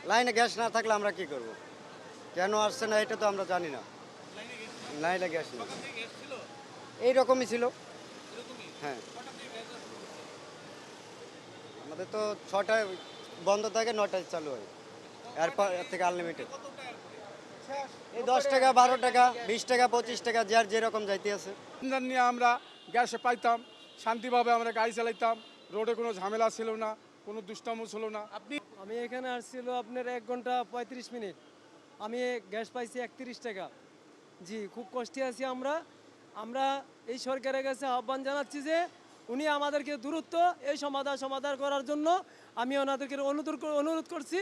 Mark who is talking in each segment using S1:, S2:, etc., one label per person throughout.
S1: লাইনে গ্যাস না থাকলে আমরা কি করব? কেন আসছে না এটা তো আমরা জানি না। লাইনে গ্যাস নেই। এইরকমই ছিল। হ্যাঁ, আমাদের তো ৬টায় বন্ধ থাকে, ৯টায় চালু হয়। এরপর এর থেকে আনলিমিটেড। এই ১০ টাকা, ১২ টাকা, ২০ টাকা, ২৫ টাকা যার যেরকম যাইতে আছে।
S2: ইন্ধন নিয়ে আমরা গ্যাসে পাইতাম, শান্তিভাবে আমরা গাড়ি চালাইতাম, রোডে কোনো ঝামেলা ছিল না, কোনো দুষ্টামো ছিল না।
S3: আমি এখানে আসছিল আপনার 1 ঘন্টা 35 মিনিট। আমি গ্যাস পাইছি 31 টাকা। জি, খুব কষ্টে আছি আমরা। আমরা এই সরকারের কাছে আহ্বান জানাচ্ছি যে উনি আমাদেরকে দ্রুত এই সমাধান করার জন্য আমি ওনাদেরকে অনুরোধ করছি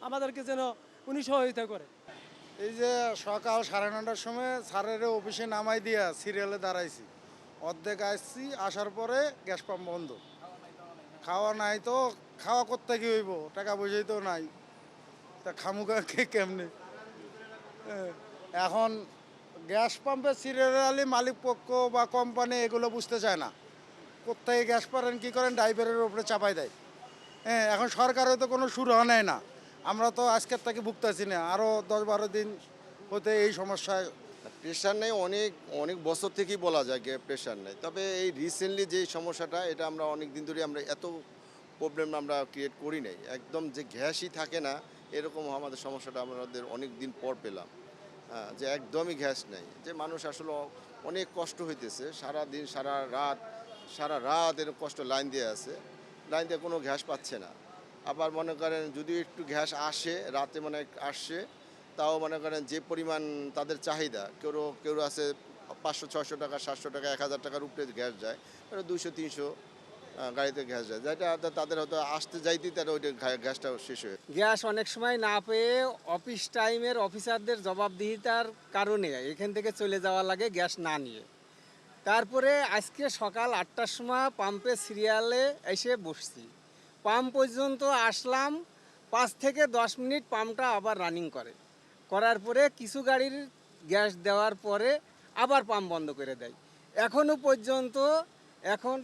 S3: আমাদেরকে যেন উনি সহযোগিতা করে।
S4: এই যে সকাল 9:30টার সময় স্যারের অফিসে নামাই দিয়া সিরিয়ালে দাঁড়াইছি, অর্ধেক আসছি, আসার পরে গ্যাস পাম্প বন্ধ। খাওয়া নাই তো, খাওয়া করতে কি হইব, টাকা পয়সাই তো নাই, তা খামুকা কেমনে। এখন গ্যাস পাম্পের সিরিয়ালি মালিক পক্ষ বা কোম্পানি এগুলো বুঝতে চায় না, কোথায় গ্যাস পারেন কী করেন ড্রাইভারের উপরে চাপাই দেয়। হ্যাঁ, এখন সরকারের তো কোনো সুরাহা নেয় না। আমরা তো আজকের থেকে ভুগতেছি না, আরও 10-12 দিন হতে এই সমস্যায়।
S5: প্রেশার নেই, অনেক অনেক বছর থেকেই বলা যায় প্রেশার নেই, তবে এই রিসেন্টলি যে সমস্যাটা, এটা আমরা অনেক দিন ধরে আমরা এত প্রবলেম আমরা ক্রিয়েট করি নাই, একদম যে গ্যাসই থাকে না এরকম আমাদের সমস্যাটা আমাদের অনেক দিন পর পেলাম। যে একদমই গ্যাস নেই, যে মানুষ আসলে অনেক কষ্ট হইতেছে, সারা দিন সারা রাত এরকম কষ্ট লাইন দিয়ে আছে, লাইন দিয়ে কোনো গ্যাস পাচ্ছে না। আবার মনে করেন যদি একটু গ্যাস আসে রাতে, মানে আসছে, তাও মনে করেন যে পরিমাণ তাদের চাহিদা, কেউ আছে 500-600 টাকা, 700 টাকা, 1000 টাকার উপরে গ্যাস যায়, 200-300 গাড়িতে গ্যাস যায়, যেটা তাদের হয়তো আসতে যাইতেই তারা ওইটা গ্যাসটা শেষ হয়ে।
S6: গ্যাস অনেক সময় না পেয়ে অফিস টাইমের অফিসারদের জবাবদিহিতার কারণে এখান থেকে চলে যাওয়া লাগে গ্যাস না নিয়ে। তারপরে আজকে সকাল 8টার সময় পাম্পে সিরিয়ালে এসে বসছি, পাম্প পর্যন্ত আসলাম, 5 থেকে 10 মিনিট পাম্পটা আবার রানিং করার পরে কিছু গাড়ির গ্যাস দেওয়ার পরে আবার পাম্প বন্ধ করে দেয়। এখনও পর্যন্ত, এখন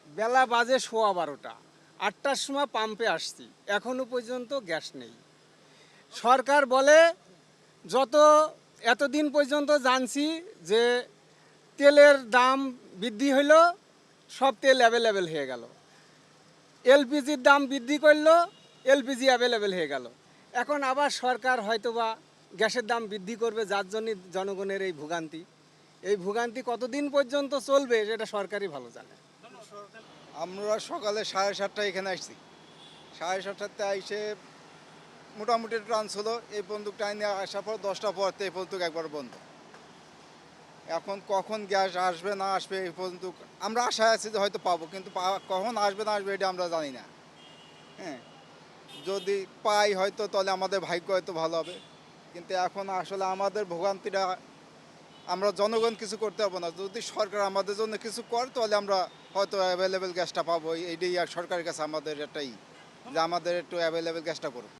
S6: বেলা বাজে 12:15, 8টার সময় পাম্পে আসছি, এখনও পর্যন্ত গ্যাস নেই। সরকার বলে এতদিন পর্যন্ত জানছি যে তেলের দাম বৃদ্ধি হইল, সব তেল অ্যাভেলেবেল হয়ে গেল, এলপিজির দাম বৃদ্ধি করলো, এলপিজি অ্যাভেলেবেল হয়ে গেল। এখন আবার সরকার হয়তোবা গ্যাসের দাম বৃদ্ধি করবে, যার জন্য জনগণের এই ভোগান্তি কতদিন পর্যন্ত চলবে সেটা সরকারই ভালো জানে।
S4: আমরা সকালে 7:30টায় এখানে আসছি, 7:30টাতে এসে মোটামুটি ট্রান্স হলো, এই পর্যন্ত টাইমে আসার পর 10টা পর এই পর্যন্ত একবার বন্ধ। এখন কখন গ্যাস আসবে না আসবে এই পর্যন্ত আমরা আশায় আছি যে হয়তো পাবো, কিন্তু কখন আসবে না আসবে এটা আমরা জানি না। হ্যাঁ, যদি পাই হয়তো তাহলে আমাদের ভাগ্য হয়তো ভালো হবে, কিন্তু এখন আসলে আমাদের ভোগান্তিটা আমরা জনগণ কিছু করতে পারবো না। যদি সরকার আমাদের জন্য কিছু করে তাহলে আমরা হয়তো অ্যাভেলেবেল গ্যাসটা পাবো। এইটাই আর সরকারের কাছে আমাদের একটাই, যে আমাদের একটু অ্যাভেলেবেল গ্যাসটা করুক।